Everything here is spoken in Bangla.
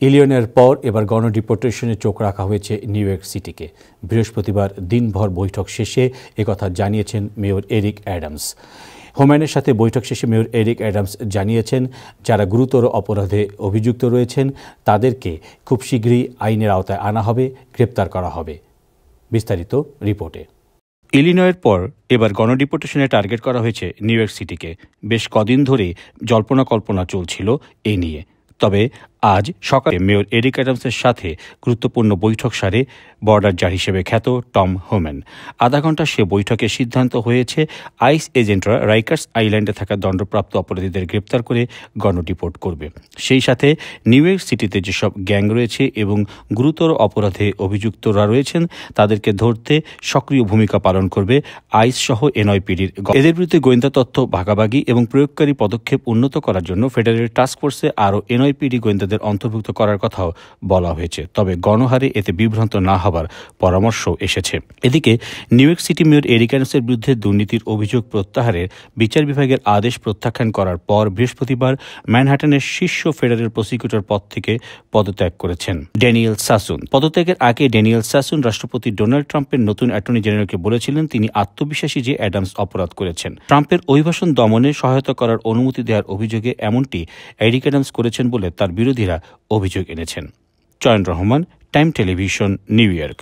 ইলিনয়ের পর এবার গণডিপোর্টেশনে চোখ রাখা হয়েছে নিউ ইয়র্ক সিটিকে। বৃহস্পতিবার দিনভর বৈঠক শেষে একথা জানিয়েছেন মেয়র এরিক অ্যাডামস। হোম্যানের সাথে বৈঠক শেষে মেয়র এরিক অ্যাডামস জানিয়েছেন, যারা গুরুতর অপরাধে অভিযুক্ত রয়েছেন তাদেরকে খুব শীঘ্রই আইনের আওতায় আনা হবে, গ্রেপ্তার করা হবে। বিস্তারিত রিপোর্টে। ইলিনয়ের পর এবার গণডিপোর্টেশনে টার্গেট করা হয়েছে নিউ ইয়র্ক সিটিকে। বেশ কদিন ধরে জল্পনা কল্পনা চলছিল এ নিয়ে। তবে আজ সকালে মেয়র এরিক অ্যাডামসের সাথে গুরুত্বপূর্ণ বৈঠক সারে বর্ডার জার হিসেবে খ্যাত টম হোম্যান। আধা ঘন্টা সে বৈঠকে সিদ্ধান্ত হয়েছে আইস এজেন্টরা রাইকার্স আইল্যান্ডে থাকা দণ্ডপ্রাপ্ত অপরাধীদের গ্রেপ্তার করে গণডিপোর্ট করবে। সেই সাথে নিউ ইয়র্ক সিটিতে যেসব গ্যাং রয়েছে এবং গুরুতর অপরাধে অভিযুক্তরা রয়েছেন তাদেরকে ধরতে সক্রিয় ভূমিকা পালন করবে আইস সহ এনওয়াইপিডির। এদের বিরুদ্ধে গোয়েন্দা তথ্য ভাগাভাগি এবং প্রয়োগকারী পদক্ষেপ উন্নত করার জন্য ফেডারেল টাস্কফোর্সে আরও এনওয়াইপিডি গোয়েন্দাদের অন্তর্ভুক্ত করার কথাও বলা হয়েছে। তবে গণহারে এতে বিভ্রান্ত না হবার পরামর্শ এসেছে। এদিকে New York City mayor Eric অ্যাডামসের বিরুদ্ধে দুর্নীতির অভিযোগ প্রত্যাহারের বিচার বিভাগের আদেশ প্রত্যাখ্যান করার পর বৃহস্পতিবার ম্যানহাটনের শীর্ষ ফেডারেল প্রসিকিউটর পদ থেকে পদত্যাগ করেছেন ড্যানিয়েল সাসুন। পদত্যাগের আগে ড্যানিয়েল সাসুন রাষ্ট্রপতি ডোনাল্ড ট্রাম্পের নতুন অ্যাটর্নি জেনারেলকে বলেছিলেন তিনি আত্মবিশ্বাসী যে অ্যাডামস অপরাধ করেছেন। ট্রাম্পের অভিবাসন দমনে সহায়তা করার অনুমতি দেওয়ার অভিযোগে এমনটি এরিক অ্যাডামস করেছেন বলে তার বিরোধীরা অভিযোগ এনেছেন। চয়ন Rahman, time television, new York.